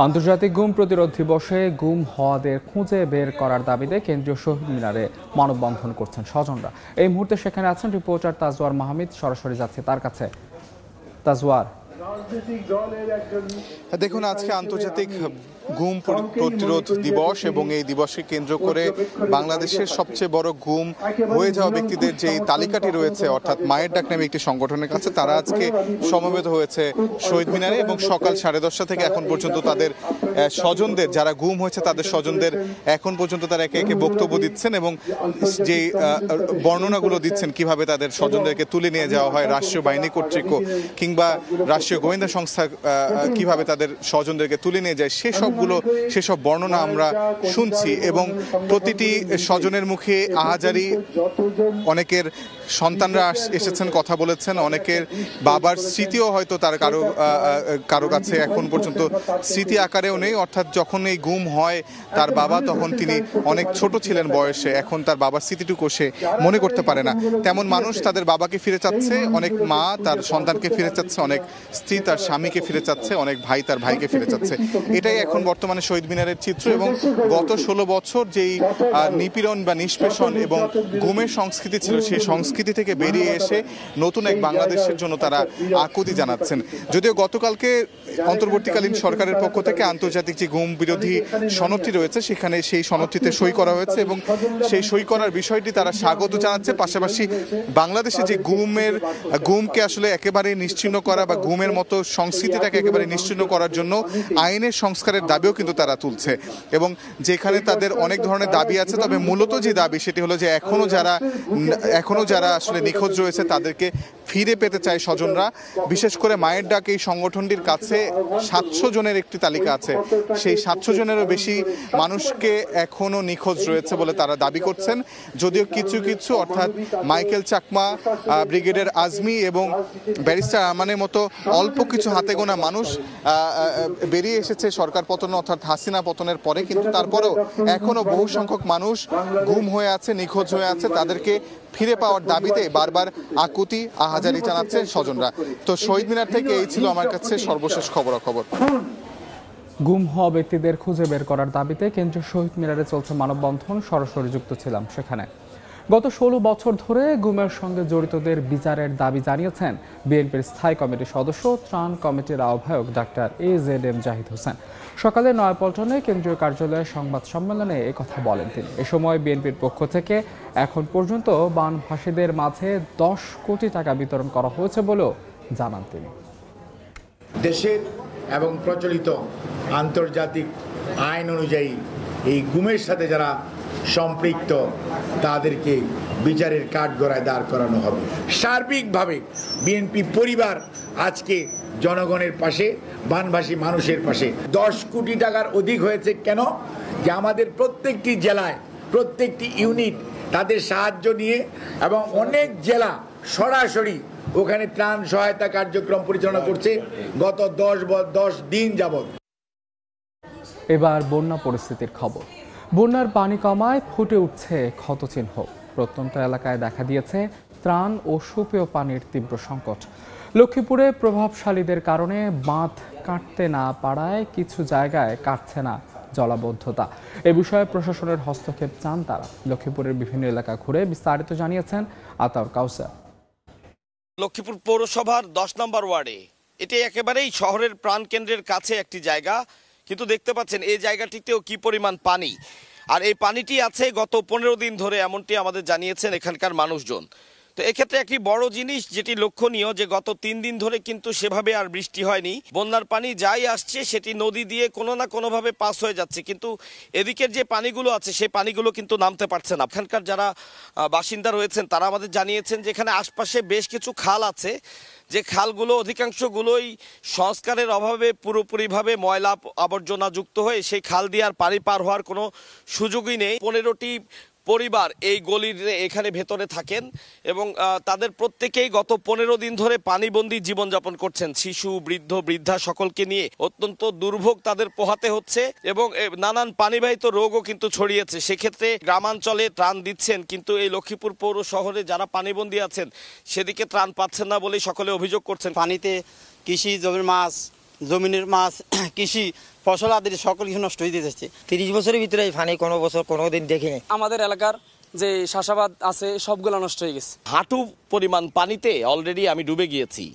আন্তর্জাতিক গুম প্রতিরোধ দিবসে গুম হওয়াদের খুঁজে বের করার দাবিতে কেন্দ্রীয় শহীদ মিনারে মানববন্ধন করছেন স্বজনরা। এই মুহূর্তে সেখানে আছেন রিপোর্টার তাজওয়ার মাহমিদ। সরাসরি যাচ্ছে তার কাছে। তাজওয়ার, দেখুন, আজকে আন্তর্জাতিক গুম প্রতিরোধ দিবস এবং এই দিবসকে কেন্দ্র করে বাংলাদেশের সবচেয়ে বড় গুম হয়ে যাওয়া ব্যক্তিদের যে তালিকাটি রয়েছে, অর্থাৎ মায়ের ডাক নামে একটি সংগঠনের কাছে, তারা আজকে সমবেত হয়েছে শহীদ মিনারে এবং সকাল 10:30 থেকে এখন পর্যন্ত তাদের স্বজনদের, যারা গুম হয়েছে তাদের স্বজনদের এখন পর্যন্ত তারা একে একে বক্তব্য দিচ্ছেন এবং যে বর্ণনাগুলো দিচ্ছেন কিভাবে তাদের স্বজনদেরকে তুলে নিয়ে যাওয়া হয় রাষ্ট্রীয় বাহিনী কর্তৃক কিংবা রাষ্ট্রীয় গোয়েন্দা সংস্থা কিভাবে তাদের স্বজনদেরকে তুলে নিয়ে যায়, সেসব বর্ণনা আমরা শুনছি এবং প্রতিটি স্বজনের মুখে আহাজারি। অনেকের সন্তানরা এসেছেন, কথা বলেছেন, অনেকের বাবার স্মৃতিও হয়তো তার কারো কাছে এখন পর্যন্ত স্মৃতি আকারেও নেই। অর্থাৎ যখন এই গুম হয় তার বাবা, তখন তিনি অনেক ছোট ছিলেন বয়সে, এখন তার বাবার স্মৃতিটুকু সে মনে করতে পারে না। তেমন মানুষ তাদের বাবাকে ফিরে চাচ্ছে, অনেক মা তার সন্তানকে ফিরে চাচ্ছে, অনেক স্ত্রী তার স্বামীকে ফিরে চাচ্ছে, অনেক ভাই তার ভাইকে ফিরে চাচ্ছে। এটাই এখন বর্তমানে শহীদ মিনারের চিত্র এবং গত 16 বছর যেই নিপীড়ন বা নিষ্পেষণ এবং গুমের সংস্কৃতি ছিল, সেই সংস্কৃতি থেকে বেরিয়ে এসে নতুন এক বাংলাদেশের জন্য তারা আকুতি জানাচ্ছেন। যদিও গতকালকে অন্তর্বর্তীকালীন সরকারের পক্ষ থেকে আন্তর্জাতিক যে গুম বিরোধী সনদটি রয়েছে, সেখানে সেই সনদটিতে সই করা হয়েছে এবং সেই সই করার বিষয়টি তারা স্বাগত জানাচ্ছে। পাশাপাশি বাংলাদেশে যে গুমকে আসলে একেবারে নিশ্চিহ্ন করা বা গুমের মতো সংস্কৃতিটাকে একেবারে নিশ্চিহ্ন করার জন্য আইনের সংস্কারের দাবিও কিন্তু তারা তুলছে এবং যেখানে তাদের অনেক ধরনের দাবি আছে, তবে মূলত যে দাবি সেটি হলো যে এখনো যারা আসলে নিখোঁজ রয়েছে তাদেরকে ফিরে পেতে চায় স্বজনরা। বিশেষ করে মায়ের ডাক এই সংগঠনটির কাছে 700 জনের একটি তালিকা আছে, সেই 700 জনেরও বেশি মানুষকে এখনো নিখোঁজ রয়েছে বলে তারা দাবি করছেন। যদিও কিছু অর্থাৎ মাইকেল চাকমা, ব্রিগেডিয়ার আজমি এবং ব্যারিস্টার আরমানের মতো অল্প কিছু হাতে গোনা মানুষ বেরিয়ে এসেছে সরকার পতন অর্থাৎ হাসিনা পতনের পরে, কিন্তু তারপরেও এখনো বহু সংখ্যক মানুষ গুম হয়ে আছে, নিখোঁজ হয়ে আছে। তাদেরকে ফিরে পাওয়ার দাবিতে বারবার আকুতি আহাজারি জানাচ্ছে স্বজনরা। তো শহীদ মিনার থেকে এই ছিল আমার কাছে সর্বশেষ খবরাখবর। গুম হওয়া ব্যক্তিদের খুঁজে বের করার দাবিতে কেন্দ্রীয় শহীদ মিনারে চলছে মানববন্ধন। সরাসরি যুক্ত ছিলাম সেখানে। গত 16 বছর ধরে গুমের সঙ্গে জড়িতদের বিচারের দাবি জানিয়েছেন বিএনপির স্থায়ী কমিটির সদস্য, ত্রাণ কমিটির আহ্বায়ক ডাক্তার AZM জাহিদ হোসেন। সকালে নয়াপল্টনে কেন্দ্রীয় কার্যালয়ে সংবাদ সম্মেলনে একথা বলেন তিনি। এ সময় বিএনপির পক্ষ থেকে এখন পর্যন্ত বানভাসীদের মাঝে 10 কোটি টাকা বিতরণ করা হয়েছে বলেও জানান তিনি। দেশের এবং প্রচলিত আন্তর্জাতিক আইন অনুযায়ী এই গুমের সাথে যারা সম্পৃক্ত তাদেরকে বিচারের কাঠগড়ায় দাঁড় করানো হবে। সার্বিকভাবে বিএনপি পরিবার আজকে জনগণের পাশে, বানভাসী মানুষের পাশে। 10 কোটি টাকার অধিক হয়েছে কেন? যে আমাদের প্রত্যেকটি জেলায়, প্রত্যেকটি ইউনিট তাদের সাহায্য নিয়ে এবং অনেক জেলা সরাসরি ওখানে ত্রাণ সহায়তা কার্যক্রম পরিচালনা করছে গত 10 দিন যাবৎ। এবার বন্যা পরিস্থিতির খবর। বন্যার পানি কমায় ফুটে উঠছে ক্ষতচিহ্ন। প্রত্যন্ত এলাকায় দেখা দিয়েছে ত্রাণ ও সুপেয় পানির তীব্র সংকট। লক্ষ্মীপুরে প্রভাবশালীদের কারণে বাঁধ কাটতে না পারায় কিছু জায়গায় কাটছে না জলাবদ্ধতা। এ বিষয়ে প্রশাসনের হস্তক্ষেপ চান তারা। লক্ষ্মীপুরের বিভিন্ন এলাকা ঘুরে বিস্তারিত জানিয়েছেন আতাউর কাউসার। লক্ষ্মীপুর পৌরসভার 10 নম্বর ওয়ার্ডে এটি একেবারেই শহরের প্রাণকেন্দ্রের কাছে একটি জায়গা, কিন্তু দেখতে পাচ্ছেন এই জায়গাটিতেও কি পরিমাণ পানি। আর এই পানিটি আছে গত 15 দিন ধরে, এমনটি আমাদের জানিয়েছেন এখানকার মানুষজন। তো এক্ষেত্রে একটি বড় জিনিস যেটি লক্ষণীয়, যে গত 3 দিন ধরে কিন্তু সেভাবে আর বৃষ্টি হয়নি। বন্যার পানি যাই আসছে সেটি নদী দিয়ে কোনো না কোনোভাবে পাস হয়ে যাচ্ছে, কিন্তু এদিকের যে পানিগুলো আছে সেই পানিগুলো কিন্তু নামতে পারছে না। এখানকার যারা বাসিন্দা রয়েছেন তারা আমাদের জানিয়েছেন যে এখানে আশপাশে বেশ কিছু খাল আছে, যে খালগুলো অধিকাংশগুলোই সংস্কারের অভাবে পুরোপুরিভাবে ময়লা আবর্জনা যুক্ত হয়ে সেই খাল দিয়ে আর পানি পার হওয়ার কোনো সুযোগই নেই। 15টি পরিবার এই গলির এখানে ভেতরে থাকেন এবং তাদের প্রত্যেকেই গত 15 দিন ধরে পানিবন্দী জীবনযাপন করছেন। শিশু, বৃদ্ধ, বৃদ্ধা সকলকে নিয়ে অত্যন্ত দুর্ভোগ তাদের পোহাতে হচ্ছে এবং নানান পানিবাহিত রোগও কিন্তু ছড়িয়েছে। সেক্ষেত্রে গ্রামাঞ্চলে ত্রাণ দিচ্ছেন, কিন্তু এই লক্ষ্মীপুর পৌর শহরে যারা পানিবন্দী আছেন সেদিকে ত্রাণ পাচ্ছেন না বলেই সকলে অভিযোগ করছেন। পানিতে কৃষি জমির মাছ জমিনের মাছ কৃষি ফসল আদি সকল কিছু নষ্ট হয়ে যাচ্ছে। 30 বছরের ভিতরে এই পানি কোনো বছর কোনোদিন দেখিনি। আমাদের এলাকার যে চাষাবাদ আছে সবগুলো নষ্ট হয়ে গেছে। হাঁটু পরিমাণ পানিতে অলরেডি আমি ডুবে গিয়েছি।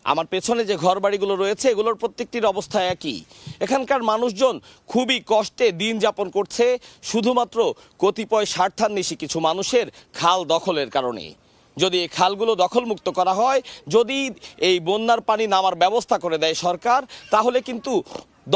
আমার পেছনে যে ঘর বাড়িগুলো রয়েছে এগুলোর প্রত্যেকটির অবস্থা একই। এখানকার মানুষজন খুবই কষ্টে দিন যাপন করছে শুধুমাত্র কতিপয় স্বার্থান্বেষী কিছু মানুষের খাল দখলের কারণে। যদি এই খালগুলো দখলমুক্ত করা হয়, যদি এই বন্যার পানি নামার ব্যবস্থা করে দেয় সরকার, তাহলে কিন্তু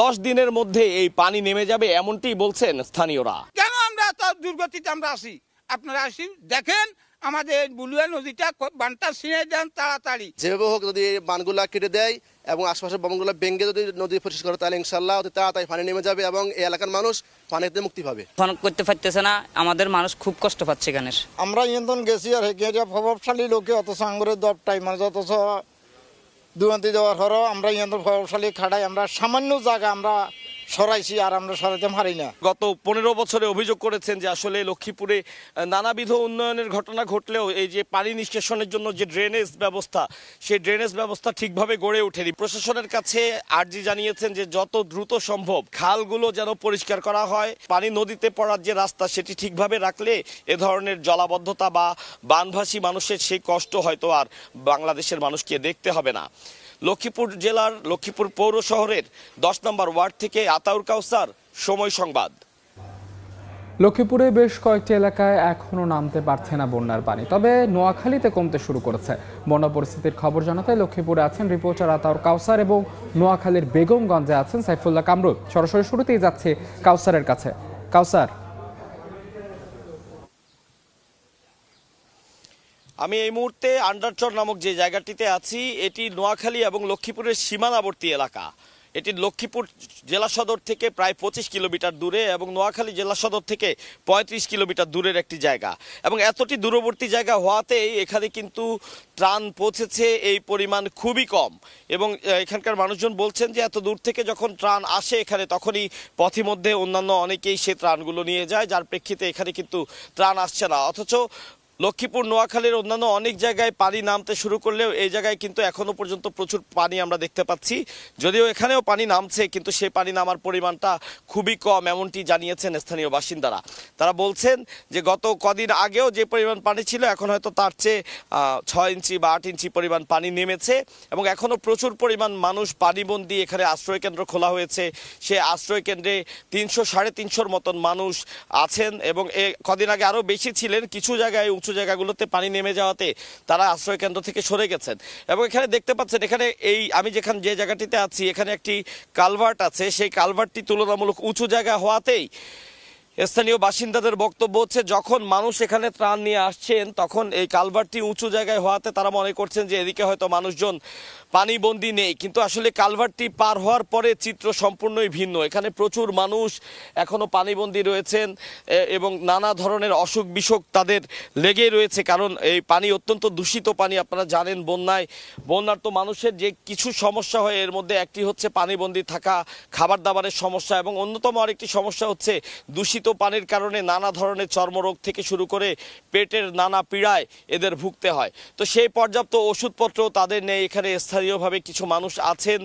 10 দিনের মধ্যে এই পানি নেমে যাবে, এমনটি বলছেন স্থানীয়রা। কেন আমরা তো দুর্গতিতে আমরা আসি, আপনারা আসি দেখেন আমাদের বুলুয়া নদীটা বানটা ছিঁড়ে দেন তাড়াতাড়ি। যেভাবে হোক যদি বানগুলা কেটে দেয় এবং আশপাশের বানগুলো ভেঙে যদি নদী পরিষ্কার করে তাহলে ইনশাল্লাহ অতি তাড়াতাড়ি পানি নেমে যাবে এবং এই এলাকার মানুষ পানিতে মুক্তি পাবে। ফোন করতে পারতেছে না, আমাদের মানুষ খুব কষ্ট পাচ্ছে এখানে। আমরা ইন্ধন গেছি আর প্রভাবশালী লোকে অথচ আঙ্গুরের দর টাইম মানে অথচ দুর্নীতি দেওয়ার হরও আমরা ইন্ধন প্রভাবশালী খাটাই, আমরা সামান্য জায়গা আমরা সরাইছি আর আমরা সরাইতে পারি না। গত 15 বছরে অভিযোগ করেছেন যে আসলে লক্ষ্মীপুরে নানাবিধ উন্নয়নের ঘটনা ঘটলেও এই যে পানি নিষ্কাশনের জন্য যে ড্রেনেজ ব্যবস্থা, সেই ড্রেনেজ ব্যবস্থা ঠিকভাবে গড়ে ওঠেনি। প্রশাসনের কাছে আর্জি জানিয়েছেন যে যত দ্রুত সম্ভব খালগুলো যেন পরিষ্কার করা হয়, পানি নদীতে পড়ার যে রাস্তা সেটি ঠিকভাবে রাখলে এ ধরনের জলাবদ্ধতা বা বানভাসী মানুষের সেই কষ্ট হয়তো আর বাংলাদেশের মানুষকে দেখতে হবে না। লক্ষ্মীপুর জেলার লক্ষ্মীপুর পৌর শহরের 10 নম্বর ওয়ার্ড থেকে আতাউর কাউসার, সময় সংবাদ। লক্ষ্মীপুরে বেশ কয়েকটি এলাকায় এখনো নামতে পারছে না বন্যার পানি, তবে নোয়াখালীতে কমতে শুরু করেছে। বন্যা পরিস্থিতির খবর জানাতে লক্ষ্মীপুরে আছেন রিপোর্টার আতাউর কাউসার এবং নোয়াখালীর বেগমগঞ্জে আছেন সাইফুল্লাহ কামরুল। সরাসরি শুরুতেই যাচ্ছে কাউসারের কাছে। কাউসার, আমি এই মুহূর্তে আন্ডারচর নামক যে জায়গাটিতে আছি, এটি নোয়াখালী এবং লক্ষ্মীপুরের সীমানাবর্তী এলাকা। এটি লক্ষ্মীপুর জেলা সদর থেকে প্রায় 25 কিলোমিটার দূরে এবং নোয়াখালী জেলা সদর থেকে 35 কিলোমিটার দূরের একটি জায়গা, এবং এতটি দূরবর্তী জায়গা হওয়াতেই এখানে কিন্তু ত্রাণ পৌঁছেছে এই পরিমাণ খুবই কম। এবং এখানকার মানুষজন বলছেন যে এত দূর থেকে যখন ত্রাণ আসে এখানে, তখনই পথিমধ্যে অন্যান্য অনেকেই সে ত্রাণগুলো নিয়ে যায়, যার প্রেক্ষিতে এখানে কিন্তু ত্রাণ আসছে না। অথচ লক্ষ্মীপুর নোয়াখালীর অন্যান্য অনেক জায়গায় পানি নামতে শুরু করলেও এই জায়গায় কিন্তু এখনো পর্যন্ত প্রচুর পানি আমরা দেখতে পাচ্ছি। যদিও এখানেও পানি নামছে, কিন্তু সেই পানি নামার পরিমাণটা খুবই কম, এমনটি জানিয়েছেন স্থানীয় বাসিন্দারা। তারা বলছেন যে গত কদিন আগেও যে পরিমাণ পানি ছিল এখন হয়তো তার চেয়ে 6 ইঞ্চি বা 8 ইঞ্চি পরিমাণ পানি নেমেছে, এবং এখনও প্রচুর পরিমাণ মানুষ পানিবন্দী। এখানে আশ্রয় কেন্দ্র খোলা হয়েছে, সে আশ্রয় কেন্দ্রে 300-350 মতন মানুষ আছেন, এবং কদিন আগে আরও বেশি ছিলেন। কিছু জায়গায় উঁচু জায়গাগুলোতে পানি নেমে যাওয়াতে তারা আশ্রয় কেন্দ্র থেকে সরে গেছেন। এবং এখানে দেখতে পাচ্ছেন, এখানে আমি যে জায়গাটিতে আছি এখানে একটি কালভার্ট আছে, সেই কালভার্টটি তুলনামূলক উঁচু জায়গা হওয়াতেই স্থানীয় বাসিন্দাদের বক্তব্য হচ্ছে যখন মানুষ এখানে ত্রাণ নিয়ে আসছেন তখন এই কালভার্টটি উঁচু জায়গায় হওয়াতে তারা মনে করছেন যে এদিকে হয়তো মানুষজন পানিবন্দী নেই, কিন্তু আসলে কালভার্টটি পার হওয়ার পরে চিত্র সম্পূর্ণই ভিন্ন। এখানে প্রচুর মানুষ এখনো পানিবন্দী রয়েছেন এবং নানা ধরনের অসুখ বিসুখ তাদের লেগে রয়েছে, কারণ এই পানি অত্যন্ত দূষিত পানি। আপনারা জানেন বন্যার তো মানুষের যে কিছু সমস্যা হয় এর মধ্যে একটি হচ্ছে পানিবন্দী থাকা, খাবার দাবারের সমস্যা, এবং অন্যতম আরেকটি সমস্যা হচ্ছে দূষিত পানির কারণে নানা ধরনের চর্মরোগ থেকে শুরু করে পেটের নানা পীড়ায় এদের ভুগতে হয়। তো সেই পর্যাপ্ত ওষুধপত্র তাদের নেই। এখানে স্থানীয়ভাবে কিছু মানুষ আছেন,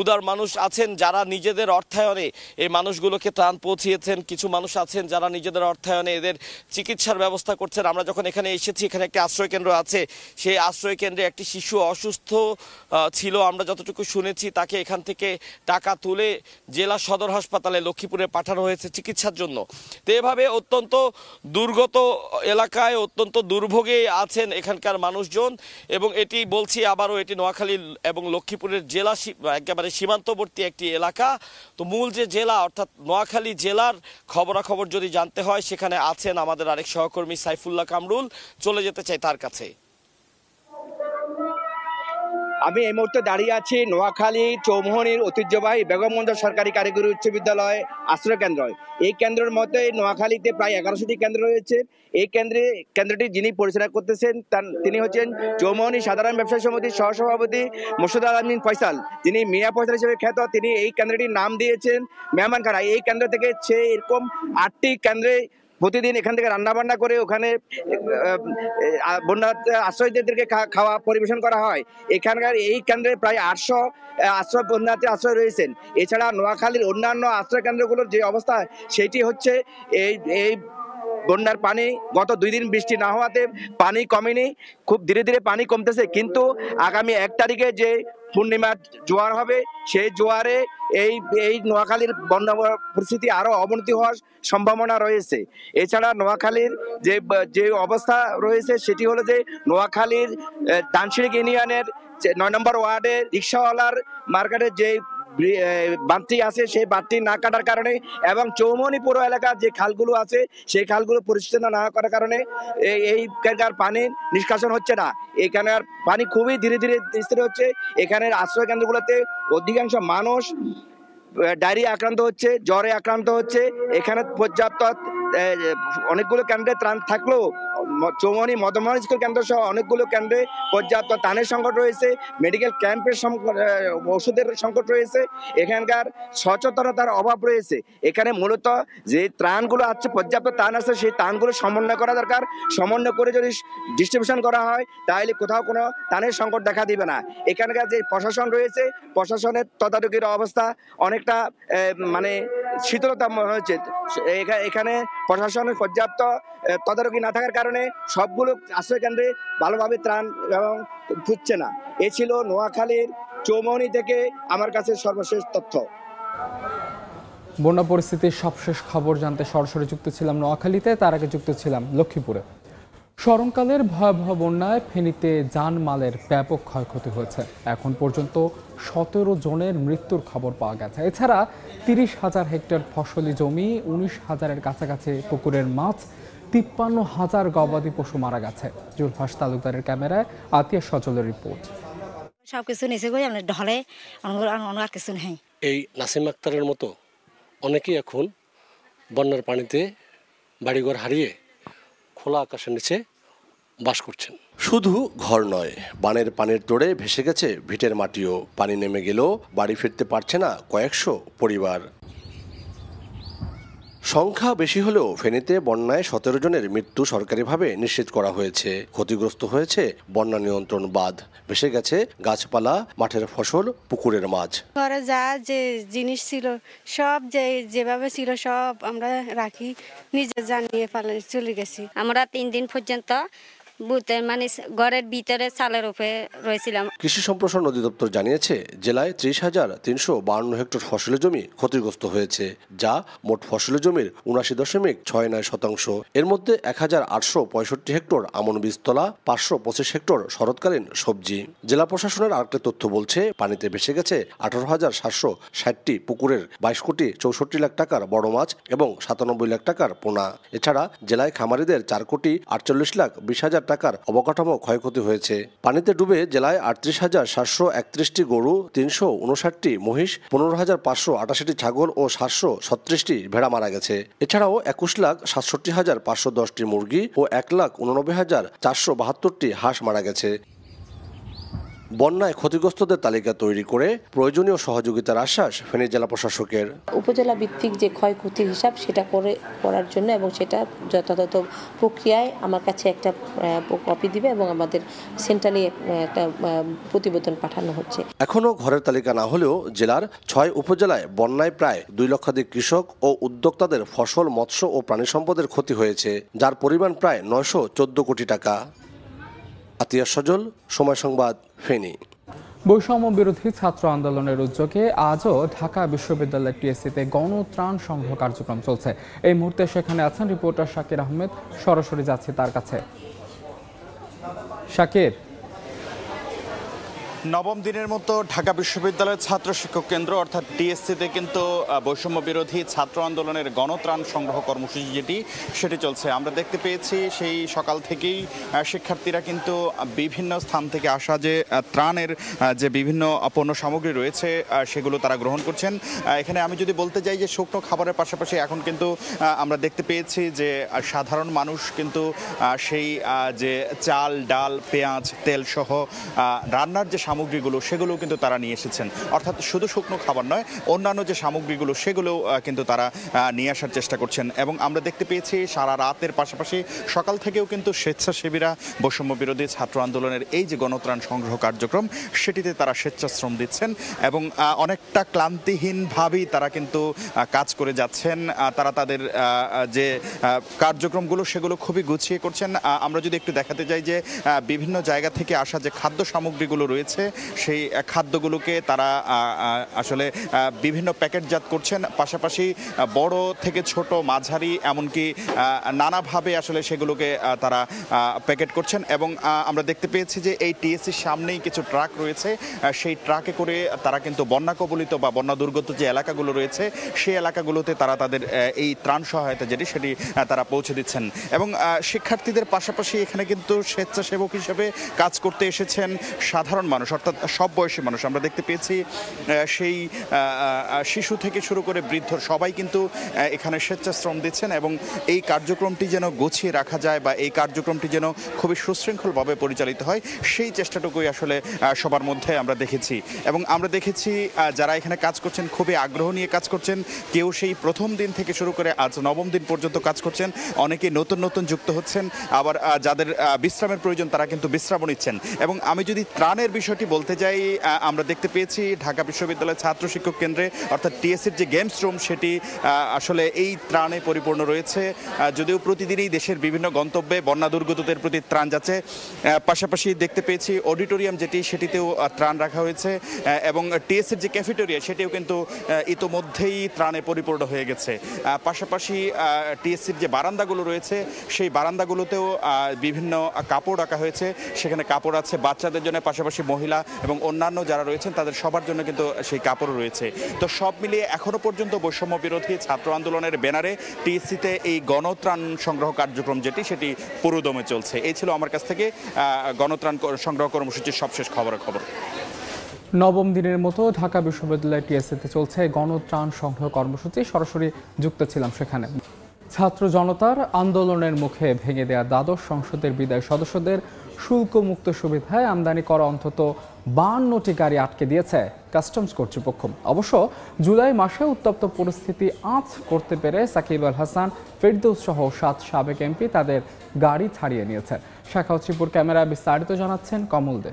উদার মানুষ আছেন যারা নিজেদের অর্থায়নে এই মানুষগুলোকে ত্রাণ পৌঁছিয়েছেন। কিছু মানুষ আছেন যারা নিজেদের অর্থায়নে এদের চিকিৎসার ব্যবস্থা করছেন। আমরা যখন এখানে এসেছি, এখানে একটি আশ্রয় কেন্দ্র আছে, সেই আশ্রয় কেন্দ্রে একটি শিশু অসুস্থ ছিল, আমরা যতটুকু শুনেছি তাকে এখান থেকে টাকা তুলে জেলা সদর হাসপাতালে লক্ষ্মীপুরে পাঠানো হয়েছে চিকিৎসার জন্য। তো এভাবে অত্যন্ত দুর্গত এলাকায় অত্যন্ত দুর্ভোগে আছেন এখানকার মানুষজন, এবং এটি বলছি আবারও, এটি নোয়াখালী এবং লক্ষ্মীপুরের জেলা একেবারে সীমান্তবর্তী একটি এলাকা। তো মূল যে জেলা অর্থাৎ নোয়াখালী জেলার খবরাখবর যদি জানতে হয়, সেখানে আছেন আমাদের আরেক সহকর্মী সাইফুল্লাহ কামরুল। চলে যেতে চাই তার কাছে। আমি এই মুহূর্তে দাঁড়িয়ে আছি নোয়াখালী চৌমুহনীর ঐতিহ্যবাহী বেগমগঞ্জ সরকারি কারিগরি উচ্চ বিদ্যালয় আশ্রয় কেন্দ্র। এই কেন্দ্রের মধ্যে নোয়াখালীতে প্রায় 1100টি কেন্দ্র রয়েছে। এই কেন্দ্রটি যিনি পরিচালনা করতেছেন তিনি হচ্ছেন চৌমুহনী সাধারণ ব্যবসায়ী সমিতির সহসভাপতি মোর্শেদ আলমিন ফয়সাল, যিনি মিয়া ফয়সাল হিসেবে খ্যাত। তিনি এই কেন্দ্রটির নাম দিয়েছেন মেহমানখানা। এই কেন্দ্র থেকে সে এরকম 8টি কেন্দ্রে প্রতিদিন এখান থেকে রান্না বান্না করে ওখানে বন্যা আশ্রয়ীদেরকে খাওয়া পরিবেশন করা হয়। এখানকার এই কেন্দ্রে প্রায় 800 আশ্রয় বন্যাতে আশ্রয় রয়েছেন। এছাড়া নোয়াখালীর অন্যান্য আশ্রয় কেন্দ্রগুলোর যে অবস্থা সেটি হচ্ছে এই বন্যার পানি গত 2 দিন বৃষ্টি না হওয়াতে পানি কমেনি, খুব ধীরে ধীরে পানি কমতেছে, কিন্তু আগামী 1 তারিখে যে পূর্ণিমার জোয়ার হবে সেই জোয়ারে এই নোয়াখালীর বন্যা পরিস্থিতি আরো অবনতি হওয়ার সম্ভাবনা রয়েছে। এছাড়া নোয়াখালীর যে অবস্থা রয়েছে সেটি হলো যে নোয়াখালীর দানশিড়ি ইউনিয়নের 9 নম্বর ওয়ার্ডের রিক্সাওয়ালার মার্কেটের যে বাঁধটি আছে সেই বাঁধটি না কাটার কারণে এবং চৌমনি পৌর এলাকার যে খালগুলো আছে সেই খালগুলো পরিচ্ছন্ন না করার কারণে এইখানকার পানি নিষ্কাশন হচ্ছে না। এখানের পানি খুবই ধীরে ধীরে স্থির হচ্ছে। এখানের আশ্রয় কেন্দ্রগুলোতে অধিকাংশ মানুষ ডায়রিয়া আক্রান্ত হচ্ছে, জ্বরে আক্রান্ত হচ্ছে। এখানে পর্যাপ্ত অনেকগুলো কেন্দ্রে ত্রাণ থাকলেও চৌমনি মদনমোহন স্কুল কেন্দ্র সহ অনেকগুলো কেন্দ্রে পর্যাপ্ত ত্রাণের সংকট রয়েছে, মেডিকেল ক্যাম্পের ওষুধের সংকট রয়েছে, এখানকার সচেতনতার অভাব রয়েছে। এখানে মূলত যে ত্রাণগুলো আছে পর্যাপ্ত ত্রাণ আছে সেই ত্রাণগুলো সমন্বয় করা দরকার। সমন্বয় করে যদি ডিস্ট্রিবিউশন করা হয় তাহলে কোথাও কোনো ত্রাণের সংকট দেখা দিবে না। এখানকার যে প্রশাসন রয়েছে প্রশাসনের তদারকির অবস্থা অনেকটা মানে শীতলতা হয়েছে। এখানে প্রশাসনের পর্যাপ্ত তদারকি না থাকার কারণে সবগুলো আশ্রয় কেন্দ্রে ভালোভাবে ত্রাণ এবং ফুটছে না। এ ছিল নোয়াখালীর চৌমনি থেকে আমার কাছে সর্বশেষ তথ্য। বন্যা পরিস্থিতির সবশেষ খবর জানতে সরাসরি যুক্ত ছিলাম নোয়াখালীতে, তার আগে যুক্ত ছিলাম লক্ষ্মীপুরে। স্মরণকালের ভয়াবহ বন্যায় ফেনীতে জানমালের ব্যাপক ক্ষয়ক্ষতি হয়েছে। এখন পর্যন্ত 17 জনের মৃত্যুর খবর পাওয়া গেছে। এছাড়া 30,000 হেক্টর ফসলি জমি, 19,000-এর কাছাকাছি পুকুরের মাছ, 53,000 গবাদি পশু মারা গেছে। জুলফাস তালুকদারের ক্যামেরায় আতিয়া সজলের রিপোর্ট। সবকিছু নিচে গিয়ে আমরা ঢলে আর কিছু নেই। এই নাসিম আক্তারের মতো অনেকেই এখন বন্যার পানিতে বাড়িঘর হারিয়ে খোলা আকাশের নিচে বাস করছেন। শুধু ঘর নয়, বানের পানির তোড়ে ভেসে গেছে ভিটের মাটিও। পানি নেমে গেলেও বাড়ি ফিরতে পারছে না কয়েকশো পরিবার। সংখ্যা বেশি হলেও ফেনীতে বন্যায় 17 জনের মৃত্যু সরকারিভাবে নিশ্চিত করা হয়েছে। ক্ষতিগ্রস্ত হয়েছে বন্যা নিয়ন্ত্রণ বাঁধ, ভেসে গেছে গাছপালা, মাঠের ফসল, পুকুরের মাছ। ঘরে যা যে জিনিস ছিল সব যেভাবে ছিল সব আমরা রাখি, নিজে জানিয়ে পালিয়ে চলে গেছি। আমরা 3 দিন পর্যন্ত মানে ঘরের ভিতরে চালের উপরে রয়েছিলাম। কৃষি সম্প্রসারণ অধিদপ্তর জানিয়েছে জেলায় 30,352 হেক্টর ফসলি জমি ক্ষতিগ্রস্ত হয়েছে, যা মোট ফসলি জমির 79.69%। এর মধ্যে 1,865 হেক্টর আমন বীজতলা, 525 হেক্টর শরৎকালীন সবজি। জেলা প্রশাসনের আরেকটা তথ্য বলছে পানিতে ভেসে গেছে 18,760টি পুকুরের 22 কোটি 64 লাখ টাকার বড় মাছ এবং 97 লাখ টাকার পোনা। এছাড়া জেলায় খামারিদের 4 কোটি 48 লাখ 20,000 টাকার অবকাঠামো ক্ষয়ক্ষতি হয়েছে। পানিতে ডুবে জেলায় 38,731টি গরু, 359টি মহিষ, 15,588টি ছাগল ও 736টি ভেড়া মারা গেছে। এছাড়াও 21,67,510টি মুরগি ও 1,89,472টি হাঁস মারা গেছে। বন্যায় ক্ষতিগ্রস্তদের তালিকা তৈরি করে প্রয়োজনীয় সহযোগিতার আশ্বাস ফেনী জেলা প্রশাসকের। উপজেলা ভিত্তিক যে ক্ষয়ক্ষতির হিসাব সেটা করার জন্য এবং সেটা যথাযথ প্রক্রিয়ায় আমার কাছে একটা কপি দিবে এবং আমাদের সেন্ট্রালি একটা প্রতিবেদন পাঠানো হচ্ছে। এখনও ঘরের তালিকা না হলেও জেলার 6 উপজেলায় বন্যায় প্রায় 2 লক্ষাধিক কৃষক ও উদ্যোক্তাদের ফসল, মৎস্য ও প্রাণী সম্পদের ক্ষতি হয়েছে, যার পরিমাণ প্রায় 914 কোটি টাকা। আতিয়া সজল, সময় সংবাদ, ফেনী। বৈষম্য বিরোধী ছাত্র আন্দোলনের উদ্যোগে আজও ঢাকা বিশ্ববিদ্যালয়ের টিএসসিতে গণত্রাণ সংগ্রহ কার্যক্রম চলছে। এই মুহূর্তে সেখানে আছেন রিপোর্টার শাকির আহমেদ, সরাসরি যাচ্ছি তার কাছে। শাকির, নবম দিনের মতো ঢাকা বিশ্ববিদ্যালয়ের ছাত্র শিক্ষক কেন্দ্র অর্থাৎ টিএসসিতে কিন্তু বৈষম্য বিরোধী ছাত্র আন্দোলনের গণত্রাণ সংগ্রহ কর্মসূচি সেটি চলছে। আমরা দেখতে পেয়েছি সেই সকাল থেকেই শিক্ষার্থীরা কিন্তু বিভিন্ন স্থান থেকে আসা যে ত্রাণের যে বিভিন্ন পণ্য সামগ্রী রয়েছে সেগুলো তারা গ্রহণ করছেন। এখানে আমি যদি বলতে যাই যে শুকনো খাবারের পাশাপাশি এখন কিন্তু আমরা দেখতে পেয়েছি যে সাধারণ মানুষ কিন্তু সেই যে চাল, ডাল, পেঁয়াজ, তেল সহ রান্নার যে সামগ্রীগুলো সেগুলোও কিন্তু তারা নিয়ে এসেছেন। অর্থাৎ শুধু শুকনো খাবার নয়, অন্যান্য যে সামগ্রীগুলো সেগুলোও কিন্তু তারা নিয়ে আসার চেষ্টা করছেন। এবং আমরা দেখতে পেয়েছি সারা রাতের পাশাপাশি সকাল থেকেও কিন্তু স্বেচ্ছাসেবীরা বৈষম্য বিরোধী ছাত্র আন্দোলনের এই যে গণত্রাণ সংগ্রহ কার্যক্রম সেটিতে তারা স্বেচ্ছাশ্রম দিচ্ছেন এবং অনেকটা ক্লান্তিহীনভাবেই তারা কিন্তু কাজ করে যাচ্ছেন। তারা তাদের যে কার্যক্রমগুলো সেগুলো খুবই গুছিয়ে করছেন। আমরা যদি একটু দেখাতে যাই যে বিভিন্ন জায়গা থেকে আসা যে খাদ্য সামগ্রীগুলো রয়েছে সেই খাদ্যগুলোকে তারা আসলে বিভিন্ন প্যাকেটজাত করছেন, পাশাপাশি বড় থেকে ছোট মাঝারি এমনকি নানাভাবে আসলে সেগুলোকে তারা প্যাকেট করছেন। এবং আমরা দেখতে পেয়েছি যে এই টিএসসির সামনেই কিছু ট্রাক রয়েছে, সেই ট্রাকে করে তারা কিন্তু বন্যা কবলিত বা বন্যা দুর্গত যে এলাকাগুলো রয়েছে সেই এলাকাগুলোতে তারা তাদের এই ত্রাণ সহায়তা সেটি তারা পৌঁছে দিচ্ছেন। এবং শিক্ষার্থীদের পাশাপাশি এখানে কিন্তু স্বেচ্ছাসেবক হিসেবে কাজ করতে এসেছেন সাধারণ মানুষ, অর্থাৎ সব বয়সী মানুষ। আমরা দেখতে পেয়েছি সেই শিশু থেকে শুরু করে বৃদ্ধ সবাই কিন্তু এখানে স্বেচ্ছাশ্রম দিচ্ছেন এবং এই কার্যক্রমটি যেন গুছিয়ে রাখা যায় বা এই কার্যক্রমটি যেন খুবই সুশৃঙ্খলভাবে পরিচালিত হয় সেই চেষ্টাটুকুই আসলে সবার মধ্যে আমরা দেখেছি। এবং আমরা দেখেছি যারা এখানে কাজ করছেন খুবই আগ্রহ নিয়ে কাজ করছেন। কেউ সেই প্রথম দিন থেকে শুরু করে আজ নবম দিন পর্যন্ত কাজ করছেন, অনেকে নতুন নতুন যুক্ত হচ্ছেন, আবার যাদের বিশ্রামের প্রয়োজন তারা কিন্তু বিশ্রামও নিচ্ছেন। এবং আমি যদি ত্রাণের বিষয়টি বলতে যাই, আমরা দেখতে পেয়েছি ঢাকা বিশ্ববিদ্যালয়ের ছাত্র শিক্ষক কেন্দ্রে অর্থাৎ টিএসসির যে গেমস রুম সেটি আসলে এই ত্রাণে পরিপূর্ণ রয়েছে। যদিও প্রতিদিনই দেশের বিভিন্ন গন্তব্যে বন্যা দুর্গতদের প্রতি ত্রাণ যাচ্ছে, পাশাপাশি দেখতে পেয়েছি অডিটোরিয়াম সেটিতেও ত্রাণ রাখা হয়েছে এবং টিএসসির যে ক্যাফেটেরিয়া সেটিও কিন্তু ইতোমধ্যেই ত্রাণে পরিপূর্ণ হয়ে গেছে। পাশাপাশি টিএসসির যে বারান্দাগুলো রয়েছে সেই বারান্দাগুলোতেও বিভিন্ন কাপড় রাখা হয়েছে, সেখানে কাপড় আছে বাচ্চাদের জন্য, পাশাপাশি মহিলা এবং অন্যান্য যারা রয়েছেন তাদের সবার জন্য কিন্তু সেই কাপড় রয়েছে। তো সব মিলিয়ে এখনো পর্যন্ত বৈষম্য বিরোধী ছাত্র আন্দোলনের ব্যানারে টিএসসিতে এই গণত্রাণ সংগ্রহ কার্যক্রম সেটি পুরোদমে চলছে। এই ছিল আমার কাছ থেকে গণত্রাণ সংগ্রহ কর্মসূচির সবশেষ খবর। নবম দিনের মতো ঢাকা বিশ্ববিদ্যালয় টিএসসিতে চলছে গণত্রাণ সংগ্রহ কর্মসূচি। সরাসরি যুক্ত ছিলাম সেখানে। ছাত্র জনতার আন্দোলনের মুখে ভেঙে দেয়া দ্বাদশ সংসদের বিদায় সদস্যদের শুল্কমুক্ত সুবিধায় আমদানি করা অন্তত 52টি গাড়ি আটকে দিয়েছে কাস্টমস কর্তৃপক্ষ। অবশ্য জুলাই মাসে উত্তপ্ত পরিস্থিতি আঁচ করতে পেরে সাকিব আল হাসান, ফেরদৌস সহ 7 সাবেক এমপি তাদের গাড়ি ছাড়িয়ে নিয়েছে। শাখাওয়াত শ্রীপুর ক্যামেরায় বিস্তারিত জানাচ্ছেন কমল দে।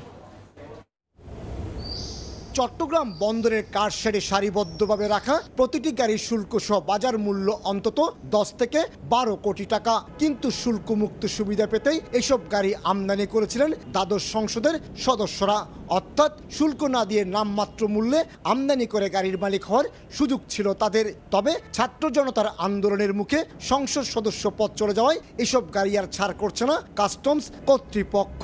চট্টগ্রাম বন্দরের কারশেডে সারিবদ্ধভাবে রাখা প্রতিটি গাড়ির শুল্ক সহ বাজার মূল্য অন্তত 10 থেকে 12 কোটি টাকা। কিন্তু শুল্কমুক্ত সুবিধা পেতেই এসব গাড়ি আমদানি করেছিলেন দ্বাদশ সংসদের সদস্যরা। অর্থাৎ শুল্ক না দিয়ে নামমাত্র মূল্যে আমদানি করে গাড়ির মালিক হওয়ার সুযোগ ছিল তাদের। তবে ছাত্র জনতার আন্দোলনের মুখে সংসদ সদস্য পদ চলে যাওয়ায় এসব গাড়ি আর ছাড় করছে না কাস্টমস কর্তৃপক্ষ।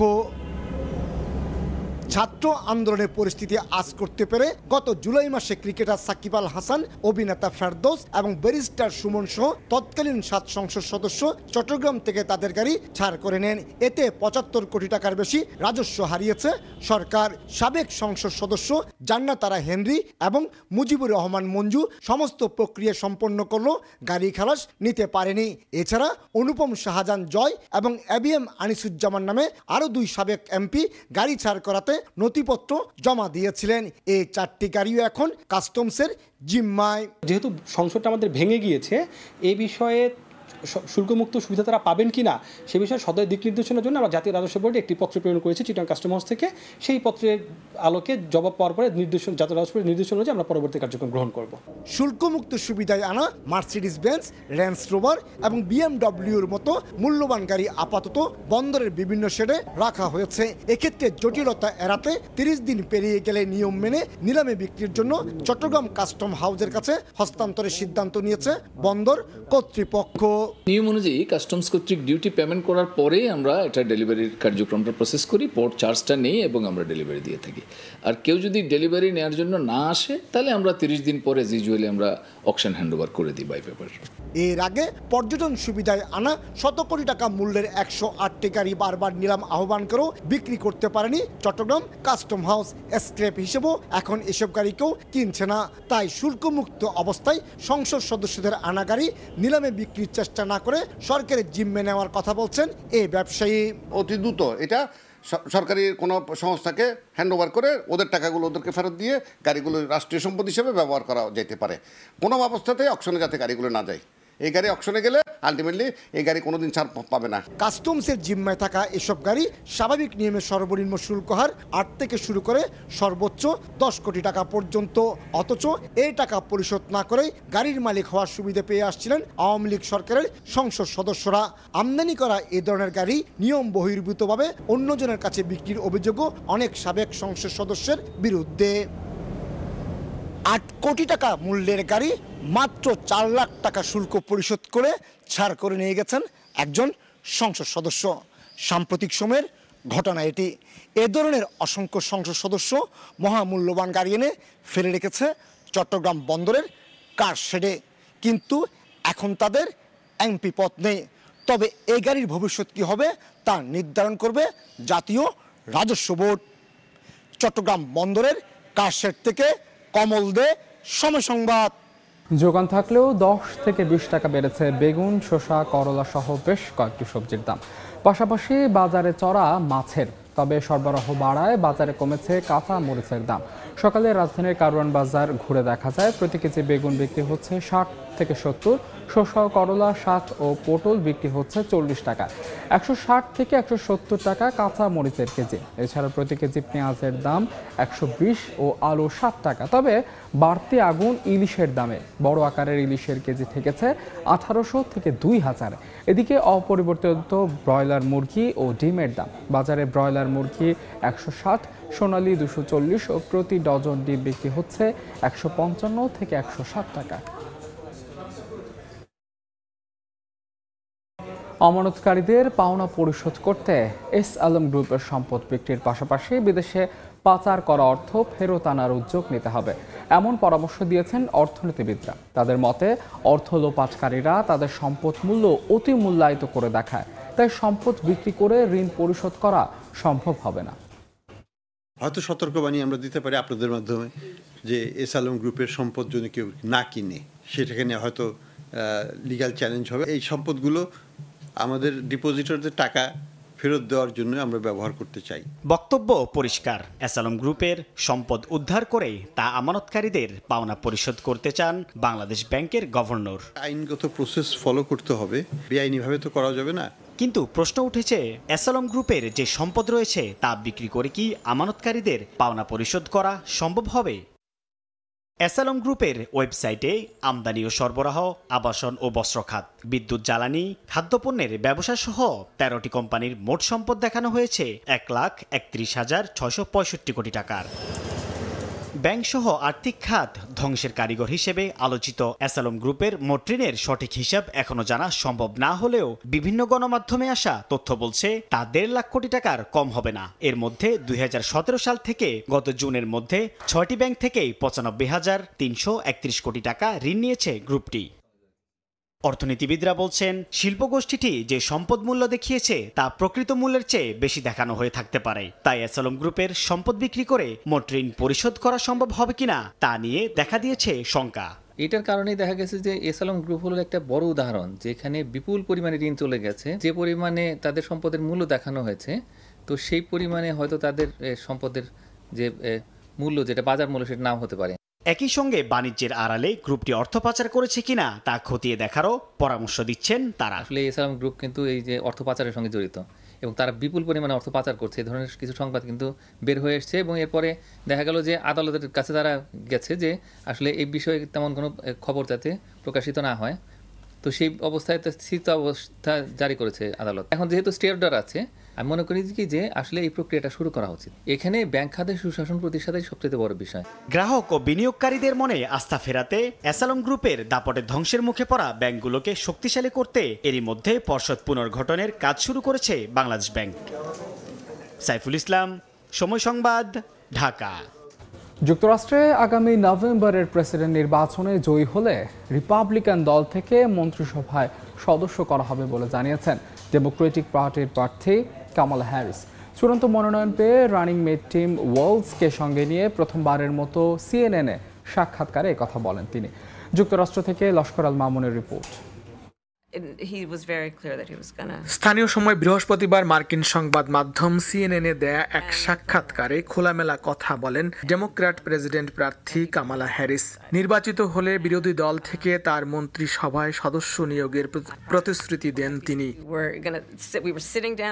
ছাত্র আন্দোলনের পরিস্থিতি আঁচ করতে পেরে গত জুলাই মাসে ক্রিকেটার সাকিব আল হাসান, অভিনেতা ফেরদৌস এবং ব্যারিস্টার সুমন সহ তৎকালীন 7 সংসদ সদস্য চট্টগ্রাম থেকে তাদের গাড়ি ছাড় করে নেন। এতে 75 কোটি টাকার বেশি রাজস্ব হারিয়েছে সরকার। সাবেক সংসদ সদস্য জান্নাতারা হেনরি এবং মুজিবুর রহমান মঞ্জু সমস্ত প্রক্রিয়া সম্পন্ন করলেও গাড়ি খালাস নিতে পারেনি। এছাড়া অনুপম শাহজাহান জয় এবং এবিএম আনিসুজ্জামান নামে আরও 2 সাবেক এমপি গাড়ি ছাড় করাতে নথিপত্র জমা দিয়েছিলেন। এই 4টি গাড়িও এখন কাস্টমসের জিম্মায়। যেহেতু সংসদটা আমাদের ভেঙে গিয়েছে, এই বিষয়ে শুল্কমুক্ত সুবিধা তারা পাবেন কিনা সে বিষয়ে সদয় দিক নির্দেশনার জন্য আমরা জাতীয় রাজস্ব বোর্ডে একটি পত্র প্রেরণ করেছি চিটাগাং কাস্টম হাউস থেকে। সেই পত্রের আলোকে জবাব পাওয়ার পরে জাতীয় রাজস্ব বোর্ডের নির্দেশনা অনুযায়ী আমরা পরবর্তী কার্যক্রম গ্রহণ করব। শুল্কমুক্ত সুবিধায় আনা মার্সিডিজ বেঞ্জ, রেঞ্জ রোভার এবং বিএমডব্লিউর মতো মূল্যবান গাড়ি আপাতত বন্দরের বিভিন্ন শেডে রাখা হয়েছে। এক্ষেত্রে জটিলতা এড়াতে 30 দিন পেরিয়ে গেলে নিয়ম মেনে নিলামে বিক্রির জন্য চট্টগ্রাম কাস্টম হাউসের কাছে হস্তান্তরের সিদ্ধান্ত নিয়েছে বন্দর কর্তৃপক্ষ। নিয়ম অনুযায়ী কাস্টমস কর্তৃক ডিউটি পেমেন্ট করার পরে আমরা এটা ডেলিভারির কার্যক্রমটা প্রসেস করি, পোর্ট চার্জটা নেই এবং আমরা ডেলিভারি দিয়ে থাকি। আর কেউ যদি ডেলিভারি নেওয়ার জন্য না আসে তাহলে আমরা 30 দিন পরে ইউজুয়ালি আমরা অকশন হ্যান্ডওভার করে দিই বাই পেপার। এর আগে পর্যটন সুবিধায় আনা 100 কোটি টাকা মূল্যের 108টি গাড়ি বারবার নিলাম আহ্বান করেও বিক্রি করতে পারেনি চট্টগ্রাম কাস্টম হাউস। স্ক্র্যাপ হিসেবেও এখন এসব গাড়ি কেউ কিনছে না। তাই শুল্কমুক্ত অবস্থায় সংসদ সদস্যদের আনা গাড়ি নিলামে বিক্রির চেষ্টা না করে সরকারের জিম্মে নেওয়ার কথা বলছেন এই ব্যবসায়ী। অতি দ্রুত এটা সরকারি কোনো সংস্থাকে হ্যান্ডওভার করে ওদের টাকাগুলো ওদেরকে ফেরত দিয়ে গাড়িগুলো রাষ্ট্রীয় সম্পদ হিসেবে ব্যবহার করা যেতে পারে। কোনো অবস্থাতেই অকশনে যাতে গাড়িগুলো না যায়। এই গাড়ি অকশনে গেলে আলটিমেটলি এই গাড়ি কোনোদিন ছাড় পাবে না। কাস্টমসের জিম্মায় থাকা এসব গাড়ি স্বাভাবিক নিয়মে সর্বনিম্ন শুল্ক হার 8 থেকে শুরু করে সর্বোচ্চ 10 কোটি টাকা পর্যন্ত, অথচ এই টাকা পরিশোধ না করেই গাড়ির মালিক হওয়ার সুবিধা পেয়ে আসছিলেন আওয়ামী লীগ সরকারের সংসদ সদস্যরা। আমদানি করা এ ধরনের গাড়ি নিয়ম বহির্ভূতভাবে অন্যজনের কাছে বিক্রির অভিযোগও অনেক সাবেক সংসদ সদস্যের বিরুদ্ধে। 8 কোটি টাকা মূল্যের গাড়ি মাত্র 4 লাখ টাকা শুল্ক পরিশোধ করে ছাড় করে নিয়ে গেছেন একজন সংসদ সদস্য। সাম্প্রতিক সময়ের ঘটনা এটি। এ ধরনের অসংখ্য সংসদ সদস্য মহামূল্যবান গাড়ি এনে ফেলে রেখেছে চট্টগ্রাম বন্দরের কার শেডে, কিন্তু এখন তাদের এমপি পদ নেই। তবে এই গাড়ির ভবিষ্যৎ কী হবে তা নির্ধারণ করবে জাতীয় রাজস্ব বোর্ড। চট্টগ্রাম বন্দরের কার শেড থেকে কমল দে, সময় সংবাদ। যোগান থাকলেও 10 থেকে 20 টাকা বেড়েছে বেগুন, শসা, করলা সহ বেশ কয়েকটি সবজির দাম। পাশাপাশি বাজারে চড়া মাছের, তবে সরবরাহ বাড়ায় বাজারে কমেছে কাঁচা মরিচের দাম। সকালে রাজধানীর কারওয়ান বাজার ঘুরে দেখা যায় প্রতি কেজি বেগুন বিক্রি হচ্ছে 60 থেকে 70, শসা, করলা 60 ও পটল বিক্রি হচ্ছে 40 টাকা, 160 থেকে 170 টাকা কাঁচা মরিচের কেজি। এছাড়া প্রতি কেজি পেঁয়াজের দাম 120 ও আলু 7 টাকা। তবে বাড়তি আগুন ইলিশের দামে। বড় আকারের ইলিশের কেজি ঠেকেছে 1800 থেকে 2000। এদিকে অপরিবর্তিত ব্রয়লার মুরগি ও ডিমের দাম। বাজারে ব্রয়লার মুরগি 160, সোনালী 240 ও প্রতি ডজন ডিম বিক্রি হচ্ছে 155 থেকে 160 টাকা। আমানতকারীদের পাওনা পরিশোধ করতে এস আলম গ্রুপের সম্পদ বিক্রির পাশাপাশি বিদেশে পাচার করা অর্থ ফেরত আনার উদ্যোগ নিতে হবে, এমন পরামর্শ দিয়েছেন অর্থনীতিবিদরা। তাদের মতে অর্থ লোপাটকারীরা তাদের সম্পদ মূল্য অতি মূল্যায়িত করে দেখায়, তাই সম্পদ বিক্রি করে ঋণ পরিশোধ করা সম্ভব হবে না। হয়তো সতর্কবাণী আমরা দিতে পারি আপনাদের মাধ্যমে যে এস আলম গ্রুপের সম্পদ যদি কেউ না কিনে সেটাকে নিয়ে হয়তো লিগ্যাল চ্যালেঞ্জ হবে। এই সম্পদগুলো আমাদের ডিপোজিটরদের টাকা ফেরত দেওয়ার জন্য আমরা ব্যবহার করতে চাই। বক্তব্য পরিষ্কার, এস আলম গ্রুপের সম্পদ উদ্ধার করে তা আমানতকারীদের পাওনা পরিশোধ করতে চান বাংলাদেশ ব্যাংকের গভর্নর। আইনগত প্রসেস ফলো করতে হবে, বেআইনিভাবে তো করা যাবে না। কিন্তু প্রশ্ন উঠেছে, এস আলম গ্রুপের যে সম্পদ রয়েছে তা বিক্রি করে কি আমানতকারীদের পাওনা পরিশোধ করা সম্ভব হবে? এস আলম গ্রুপের ওয়েবসাইটে আমদানি ও সরবরাহ, আবাসন ও বস্ত্র খাত, বিদ্যুৎ, জ্বালানি, খাদ্যপণ্যের ব্যবসা সহ 13টি কোম্পানির মোট সম্পদ দেখানো হয়েছে 1,31,665 কোটি টাকার। ব্যাংক সহ আর্থিক খাত ধ্বংসের কারিগর হিসেবে আলোচিত এস আলম গ্রুপের মোট ঋণের সঠিক হিসাব এখনো জানা সম্ভব না হলেও বিভিন্ন গণমাধ্যমে আসা তথ্য বলছে তা 1.5 লাখ কোটি টাকার কম হবে না। এর মধ্যে 2017 সাল থেকে গত জুনের মধ্যে 6টি ব্যাংক থেকেই 95,331 কোটি টাকা ঋণ নিয়েছে গ্রুপটি। অর্থনীতিবিদরা বলছেন, শিল্পগোষ্ঠীটি যে সম্পদ মূল্য দেখিয়েছে তা প্রকৃত মূল্যের চেয়ে বেশি দেখানো হয়ে থাকতে পারে। তাই এস আলম গ্রুপের সম্পদ বিক্রি করে মোট ঋণ পরিশোধ করা সম্ভব হবে কিনা তা নিয়ে দেখা দিয়েছে শঙ্কা। এটার কারণেই দেখা গেছে যে এস আলম গ্রুপ হলো একটা বড় উদাহরণ, যেখানে বিপুল পরিমাণে ঋণ চলে গেছে। যে পরিমাণে তাদের সম্পদের মূল্য দেখানো হয়েছে, তো সেই পরিমাণে হয়তো তাদের সম্পদের যে মূল্য, যেটা বাজার মূল্য, সেটা নাও হতে পারে। একই সঙ্গে বাণিজ্যের আড়ালে গ্রুপটি অর্থ পাচার করেছে কিনা তা খতিয়ে দেখারও পরামর্শ দিচ্ছেন তারা। আসলে এস আলম গ্রুপ কিন্তু এই যে অর্থ পাচারের সঙ্গে জড়িত এবং তারা বিপুল পরিমাণে অর্থ পাচার করছে, এই ধরনের কিছু সংবাদ কিন্তু বের হয়ে এসছে। এবং এরপরে দেখা গেল যে আদালতের কাছে তারা গেছে যে আসলে এই বিষয়ে তেমন কোনো খবর যাতে প্রকাশিত না হয়। তো সেই অবস্থায় স্থিত অবস্থা জারি করেছে আদালত। এখন যেহেতু স্টে অর্ডার আছে, আমি মনে করি কি যে আসলে এই প্রক্রিয়াটা শুরু করা উচিত। এখানে ব্যাংক খাতের সুশাসন প্রতিষ্ঠাটাই সবচেয়ে বড় বিষয়। গ্রাহক ও বিনিয়োগকারীদের মনে আস্থা ফেরাতে এস আলম গ্রুপের দাপটে ধ্বংসের মুখে পড়া ব্যাংকগুলোকে শক্তিশালী করতে এরই মধ্যে পর্ষদ পুনর্গঠনের কাজ শুরু করেছে বাংলাদেশ ব্যাংক। সাইফুল ইসলাম, সময় সংবাদ, ঢাকা। যুক্তরাষ্ট্রে আগামী নভেম্বরের প্রেসিডেন্ট নির্বাচনে জয়ী হলে রিপাবলিকান দল থেকে মন্ত্রিসভায় সদস্য করা হবে বলে জানিয়েছেন ডেমোক্রেটিক পার্টির প্রার্থী কামালা হ্যারিস। চূড়ান্ত মনোনয়ন পেয়ে রানিং মেট টিম ওয়ালসকে সঙ্গে নিয়ে প্রথমবারের মতো সিএনএনে সাক্ষাৎকারে একথা বলেন তিনি। যুক্তরাষ্ট্র থেকে লস্কর আল মামুনের রিপোর্ট। স্থানীয় সময় বৃহস্পতিবার মার্কিন সংবাদ মাধ্যম সিএনএনে দেয়া এক সাক্ষাৎকারে খোলামেলা কথা বলেন ডেমোক্র্যাট প্রেসিডেন্ট প্রার্থী কামালা হ্যারিস। নির্বাচিত হলে বিরোধী দল থেকে তার মন্ত্রিসভায় সদস্য নিয়োগের প্রতিশ্রুতি দেন তিনি।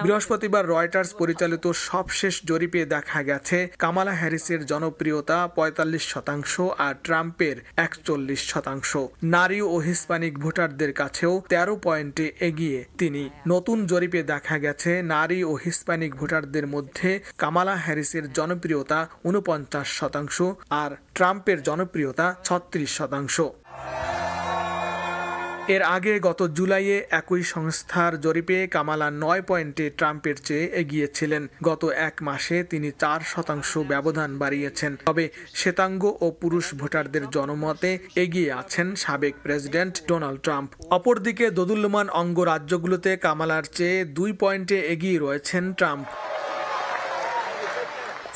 বৃহস্পতিবার রয়টার্স পরিচালিত সবশেষ জরিপে দেখা গেছে কামালা হ্যারিসের জনপ্রিয়তা ৪৫% আর ট্রাম্পের ৪১%। নারী ও হিস্পানিক ভোটারদের কাছেও ১৩ পয়েন্টে এগিয়ে তিনি। নতুন জরিপে দেখা গেছে নারী ও হিস্পানিক ভোটারদের মধ্যে কামালা হ্যারিসের জনপ্রিয়তা ৪৯% আর ট্রাম্পের জনপ্রিয়তা ৩৬%। এর আগে গত জুলাইয়ে একই সংস্থার জরিপে কামালা ৯ পয়েন্টে ট্রাম্পের চেয়ে এগিয়েছিলেন। গত এক মাসে তিনি ৪% ব্যবধান বাড়িয়েছেন। তবে শ্বেতাঙ্গ ও পুরুষ ভোটারদের জনমতে এগিয়ে আছেন সাবেক প্রেসিডেন্ট ডোনাল্ড ট্রাম্প। অপরদিকে দোদুল্যমান অঙ্গরাজ্যগুলোতে কামালার চেয়ে ২ পয়েন্টে এগিয়ে রয়েছেন ট্রাম্প।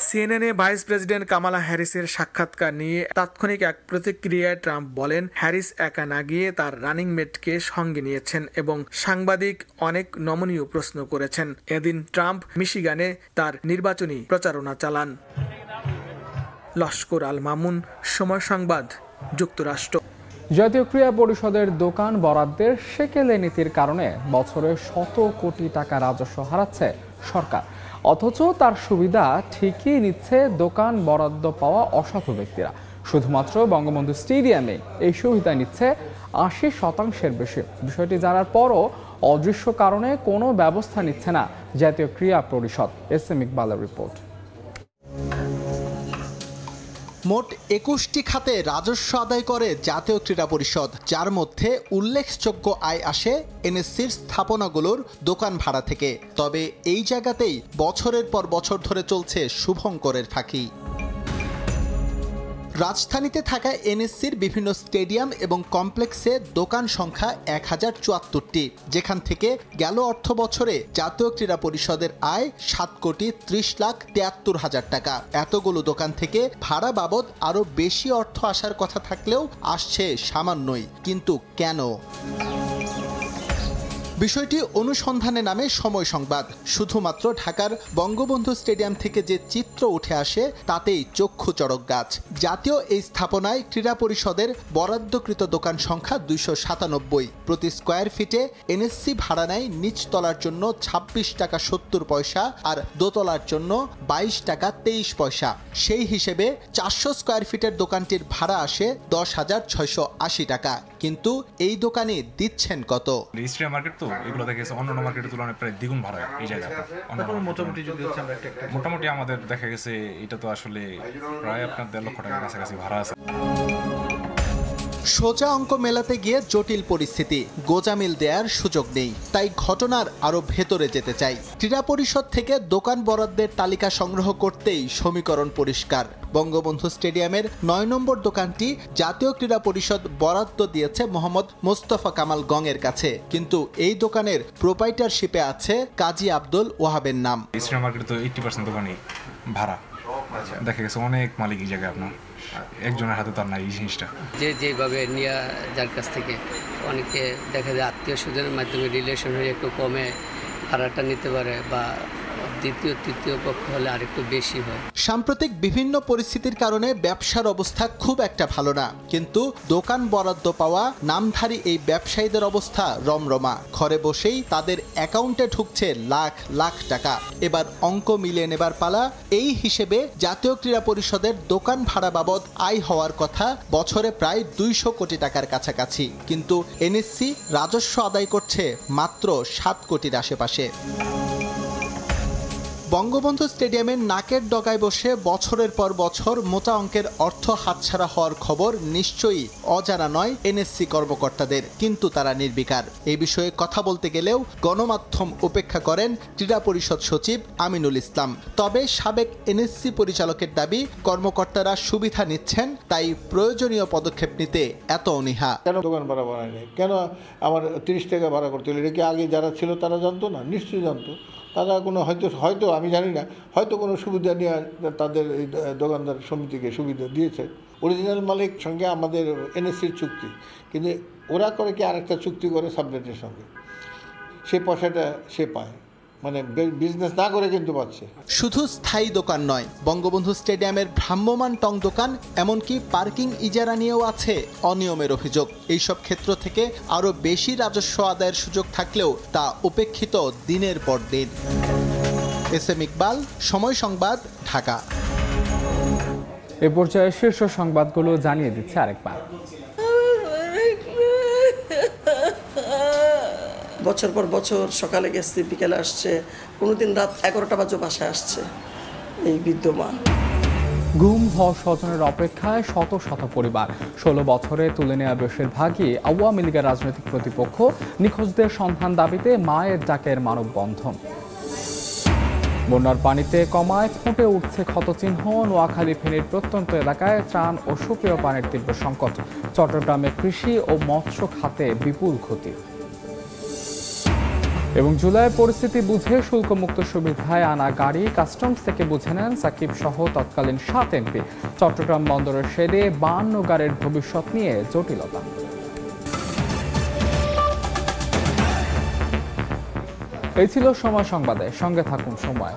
সিএনএনে ভাইস প্রেসিডেন্ট কামালা হ্যারিসের সাক্ষাৎকার নিয়ে তাৎক্ষণিক এক প্রতিক্রিয়ায় ট্রাম্প বলেন, হ্যারিস একা না গিয়ে তার রানিং মেটকে সঙ্গে নিয়েছেন এবং সাংবাদিক অনেক নমনীয় প্রশ্ন করেছেন। এদিন ট্রাম্প মিশিগানে তার নির্বাচনী প্রচারণা চালান। লস্কর আল মামুন, সময় সংবাদ, যুক্তরাষ্ট্র। জাতীয় ক্রীড়া পরিষদের দোকান বরাদ্দের সেকেলে নীতির কারণে বছরে শত কোটি টাকা রাজস্ব হারাচ্ছে সরকার। অথচ তার সুবিধা ঠিকই নিচ্ছে দোকান বরাদ্দ পাওয়া অসাধু ব্যক্তিরা। শুধুমাত্র বঙ্গবন্ধু স্টেডিয়ামে এই সুবিধা নিচ্ছে ৮০% বেশি। বিষয়টি জানার পরও অদৃশ্য কারণে কোনো ব্যবস্থা নিচ্ছে না জাতীয় ক্রীড়া পরিষদ। এসএম ইকবালের রিপোর্ট। মোট ২১টি খাতে রাজস্ব আদায় করে জাতীয় ক্রীড়া পরিষদ, যার মধ্যে উল্লেখযোগ্য আয় আসে এনএসসির স্থাপনাগুলোর দোকান ভাড়া থেকে। তবে এই জায়গাতেই বছরের পর বছর ধরে চলছে শুভঙ্করের ফাঁকি। রাজধানীতে থাকা এনএসসির বিভিন্ন স্টেডিয়াম এবং কমপ্লেক্সে দোকান সংখ্যা ১০৭৪টি, যেখান থেকে গেল অর্থ বছরে জাতীয় ক্রীড়া পরিষদের আয় ৭,৩০,৭৩,০০০ টাকা। এতগুলো দোকান থেকে ভাড়া বাবদ আরও বেশি অর্থ আসার কথা থাকলেও আসছে সামান্যই। কিন্তু কেন? বিষয়টি অনুসন্ধানে নামে সময় সংবাদ। শুধুমাত্র ঢাকার বঙ্গবন্ধু স্টেডিয়াম থেকে যে চিত্র উঠে আসে তাতেই চক্ষু চড়ক গাছ। জাতীয় এই স্থাপনায় ক্রীড়া পরিষদের বরাদ্দকৃত দোকান সংখ্যা ২৯৭। প্রতি স্কোয়ার ফিটে এনএসসি ভাড়া নেয় নিচতলার জন্য ২৬ টাকা ৭০ পয়সা আর দোতলার জন্য ২২ টাকা ২৩ পয়সা। সেই হিসেবে ৪০০ স্কোয়ার ফিটের দোকানটির ভাড়া আসে ১০,৬৮০ টাকা। কিন্তু এই দোকানে দিচ্ছেন কত? এগুলো দেখে অন্যান্য মার্কেটের তুলনায় প্রায় দ্বিগুণ ভাড়া এই জায়গাটা। মোটামুটি আমাদের দেখা গেছে এটা তো আসলে প্রায় আপনার ১.৫ লক্ষ টাকার কাছাকাছি ভাড়া আছে। সোজা অঙ্ক মেলাতে গিয়ে জটিল পরিস্থিতি, গোজামিল দেওয়ার সুযোগ নেই। তাই ঘটনার আরো ভেতরে যেতে চাই। ক্রীড়া পরিষদ থেকে দোকান বরাদ্দের তালিকা সংগ্রহ করতেই সমীকরণ পরিষ্কার। বঙ্গবন্ধু স্টেডিয়ামের ৯ নম্বর দোকানটি জাতীয় ক্রীড়া পরিষদ বরাদ্দ দিয়েছে মোহাম্মদ মোস্তফা কামাল গঙের কাছে, কিন্তু এই দোকানের প্রোপাইটারশিপে আছে কাজী আব্দুল ওয়াহাবের নাম। ইস্টার্ন মার্কেটে তো 80% দোকানই ভাড়া। দেখা গেছে অনেক মালিক এই জায়গায় আপনার একজনের হাতে তার নাই এই জিনিসটা। যেভাবে নিয়ে যার কাছ থেকে অনেকে দেখা যায় আত্মীয় স্বজনের মাধ্যমে রিলেশন হয়ে একটু কমে ভাড়াটা নিতে পারে, বা দ্বিতীয় তৃতীয় পক্ষ হলে আরেকটু বেশি হয়। সাম্প্রতিক বিভিন্ন পরিস্থিতির কারণে ব্যবসার অবস্থা খুব একটা ভালো না, কিন্তু দোকান বরাদ্দ পাওয়া নামধারী এই ব্যবসায়ীদের অবস্থা রমরমা। ঘরে বসেই তাদের অ্যাকাউন্টে ঢুকছে লাখ লাখ টাকা। এবার অঙ্ক মিলিয়ে নেবার পালা। এই হিসেবে জাতীয় ক্রীড়া পরিষদের দোকান ভাড়া বাবদ আয় হওয়ার কথা বছরে প্রায় ২০০ কোটি টাকার কাছাকাছি, কিন্তু এনএসসি রাজস্ব আদায় করছে মাত্র ৭ কোটির আশেপাশে। বঙ্গবন্ধু স্টেডিয়ামের নাকের ডগায় বসে বছরের পর বছর মোটা অঙ্কের অর্থ হাতছাড়া হওয়ার খবর নিশ্চয়ই অজানা নয় এনএসসি কর্মকর্তাদের, কিন্তু তারা নির্বিকার। এই বিষয়ে কথা বলতে গেলেও গণমাধ্যম উপেক্ষা করেন ক্রীড়া পরিষদ সচিব আমিনুল ইসলাম। তবে সাবেক এনএসসি পরিচালকের দাবি, কর্মকর্তারা সুবিধা নিচ্ছেন, তাই প্রয়োজনীয় পদক্ষেপ নিতে এত অনীহা। কেন দোকান ভাড়া বাড়ায়নি? কেন আমার ৩০ টাকা ভাড়া করতে হলো? এটা কি আগে যারা ছিল তারা জানতো না? নিশ্চয়ই জানতো। তারা কোনো হয়তো আমি জানি না, হয়তো কোনো সুবিধা নেওয়ার তাদের এই দোকানদার সমিতিকে সুবিধা দিয়েছে। অরিজিনাল মালিক সঙ্গে আমাদের এনএসসির চুক্তি, কিন্তু ওরা করে কি আরেকটা চুক্তি করে সাবনেটের সঙ্গে, সে পয়সাটা সে পায়, মানে বিজনেস না করে কিন্তু পাচ্ছে। শুধু স্থায়ী দোকান নয়, বঙ্গবন্ধু স্টেডিয়ামের ভ্রাম্যমাণ টং দোকান, এমনকি পার্কিং ইজারা নিয়েও আছে অনিয়মের অভিযোগ। এইসব ক্ষেত্র থেকে আরও বেশি রাজস্ব আদায়ের সুযোগ থাকলেও তা উপেক্ষিত দিনের পর দিন। এস.এম. ইকবাল, সময় সংবাদ, ঢাকা। এ পর্যায়ে শীর্ষ সংবাদগুলো জানিয়ে দিচ্ছে আরেকবার। বছর পর বছর সকালে গেছে, বিকেলে আসছে, কোনোদিন রাত 11টা বাজে বাসায় আসছে এই বৃদ্ধ মা। গুম হওয়া স্বজনের অপেক্ষায় শত শত পরিবার। 16 বছরে তুলে নেওয়া বেশিরভাগই আওয়ামী লীগের রাজনৈতিক প্রতিপক্ষ। নিখোঁজদের সন্ধান দাবিতে মায়ের ডাকের মানববন্ধন। বন্যার পানিতে কমায় ফুটে উঠছে ক্ষতচিহ্ন। নোয়াখালী ফেনীর প্রত্যন্ত এলাকায় ত্রাণ ও সুপেয় পানির তীব্র সংকট। চট্টগ্রামে কৃষি ও মৎস্য খাতে বিপুল ক্ষতি। এবং জুলাই পরিস্থিতি বুঝে শুল্কমুক্ত সুবিধায় আনা গাড়ি কাস্টমস থেকে বুঝে নেন সাকিব সহ তৎকালীন 7 এমপি। চট্টগ্রাম বন্দরের শেডে 52 গাড়ির ভবিষ্যৎ নিয়ে জটিলতা। এই ছিল সময় সংবাদে, সঙ্গে থাকুন সময়।